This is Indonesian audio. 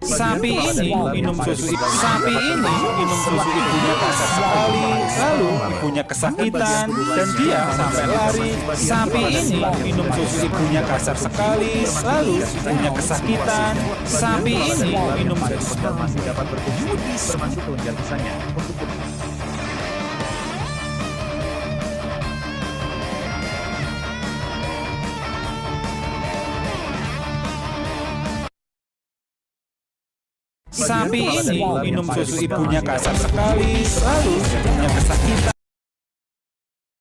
Sapi ini minum susu ibunya kasar sekali, lalu ibunya kesakitan dan dia sampai lari. Sapi ini minum susu ibunya kasar sekali, lalu ibunya kesakitan. Sapi ini minum susu. Masih dapat berkunjung di informasi pelunjang kisahnya. Sapi ini minum susu ibunya kasar sekali, lalu ibunya kesakitan.